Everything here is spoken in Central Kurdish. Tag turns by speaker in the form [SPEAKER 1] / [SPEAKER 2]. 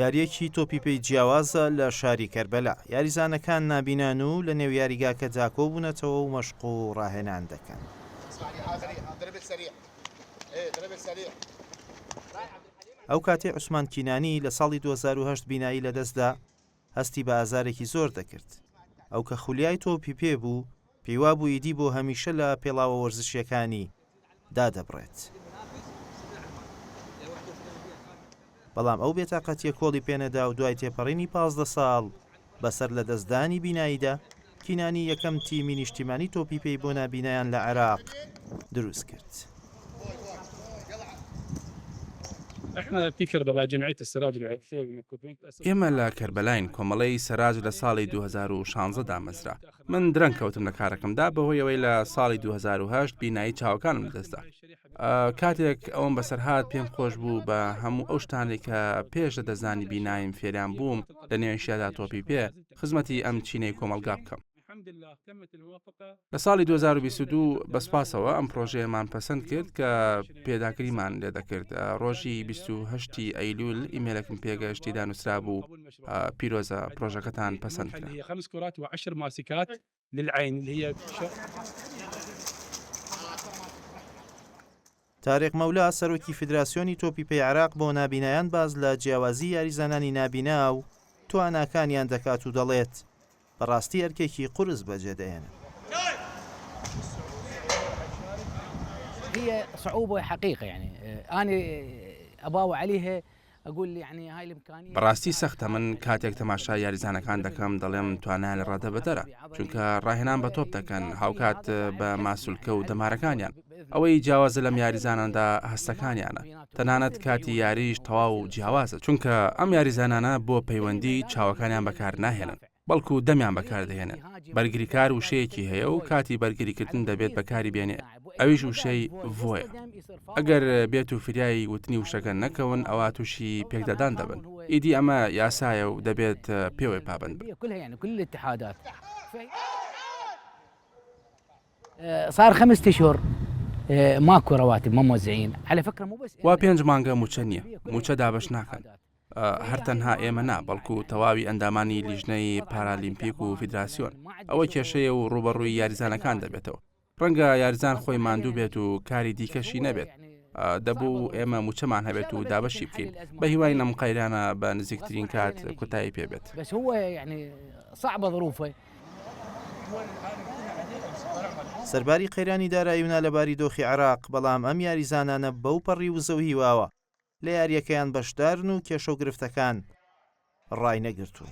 [SPEAKER 1] یاریەکی تۆپیپەی جیاوازە لە شاری کەربەلا. یاریزانەکان نابینان و لە نێو یاریگاکە جاکۆ بوونەتەوە و مەشق و ڕاهێنان دەکەن. ئەو کاتێ عوسمان کینانی لە ساڵی 2008 بینایی لەدەستدا هەستی بە ئازارێکی زۆر دەکرد. ئەو کە خولیای تۆپی پێ بوو پێیوا بوو ئیدی بۆ هەمیشە لە پێڵاوە وەرزشیەکانی دادەبڕێت. بەڵام ئەو بێتاقەتیە کۆڵی پێنەدا و دوای تێپەڕینی 15 ساڵ بەسەر لە دەستدانی بیناییدا کینانی یەکەم تیمی نیشتیمانی تۆپی پێی بۆ نابینایان لە عێراق دروست کرد.
[SPEAKER 2] ئێمە لە کەربەلاین کۆمەڵەی سەراج لە ساڵی 2016 دامەزرا. من درەنگ کەوتم لە کارەکەمدا بەهۆی ئەوەی لە ساڵی 2008 بینایی چاوەکانم دەستدا. کاتێک ئەوم بەسەرهات پێم خۆش بوو بە هەموو ئەو شتانێک کە پێش لە دەزانی بینایم فێریان بووم لە نێوێنشیادا تۆپی پێ خزمەتی ئەم چینەی کۆمەلگا بکەم. لە ساڵی 2022 بەسپاسەوە ئەم پرۆژەیەمان پەسەند کرد کە پێداگریمان لێ دەکرد. ڕۆژی 28 ئەیلول ئیمێلێکم پێگەشتی دانووسرا بوو پیرۆزە پرۆژەکەتان پەسەند کرا.
[SPEAKER 1] تارێق مەولا سەرۆکی فیدراسیۆنی تۆپی پێی عێراق بۆ نابینایان باز لە جیاوازی یاریزانانی نابینا و تواناکانیان دەکات و دەڵێت بەڕاستی ئەرکێکی قورس بەجێدەێنن.
[SPEAKER 3] هي صعوبة حقيقة يعني أنا أباوع عليها أقول يعني هاي الإمكانية.
[SPEAKER 2] بەڕاستی سەختە من کاتێک تەماشای یاریزانەکان دەکەم دەڵێم توانایان لە ڕادە بەدەرە چونکە ڕاهێنان بە تۆپ دەکەن هاوکات بە ماسوولکە و دەمارەکانیان. ئەوەی جیاوازە لەم یاریزاناندا هەستەکانیانە تەنانەت کاتی یاریش تەواو جیاوازە چونکە ئەم یاریزانانە بۆ پەیوەندی چاوەکانیان بەکار ناهێنن بەڵکو دەمیان بەکاردەهێنن. بەرگریکار وشەیەکی هەیە و کاتی بەرگریکردن دەبێت بەکاری بێنێ ئەویش وشەی ڤۆیە. ئەگەر بێت و فریایی وتنی وشەکە نەکەون ئەوە تووشی پێکدەدان دەبن. ئیدی ئەمە یاسایە و دەبێت پێوەی پابند بن.
[SPEAKER 3] صار 5 أشهر ماكو رواتب ما موزعين على فكرة مو بس.
[SPEAKER 2] وا 5 مانگە موچە نییە موچە دابش ناکەن. هەرتەنها ئێمە نا بەڵکو تەواوی ئەندامانی لیژنەی پارالیمپیک و فیدراسیۆن ئەوە کێشەیە و ڕوبەڕووی یاریزانەکان دەبێتەوە. ڕەنگە یاریزان خۆی ماندوو بێت و کاری دیکەشی نەبێت. دەبوو ئێمە موچەمان هەبێت و دابەشی بکەین بە هیوای نەم قەیرانە بە نزیکترین کات کۆتایی پێبێت.
[SPEAKER 3] بس هو يعني صعبة ظروفه.
[SPEAKER 1] سەرباری قەیرانی دارایی و نالەباری دۆخی عێراق بەڵام ئەم یاریزانانە بەو پەڕی وزە و هیواوە لە یاریەکەیان بەشدارن و کێشە و گرفتەکان ڕای نەگرتوون.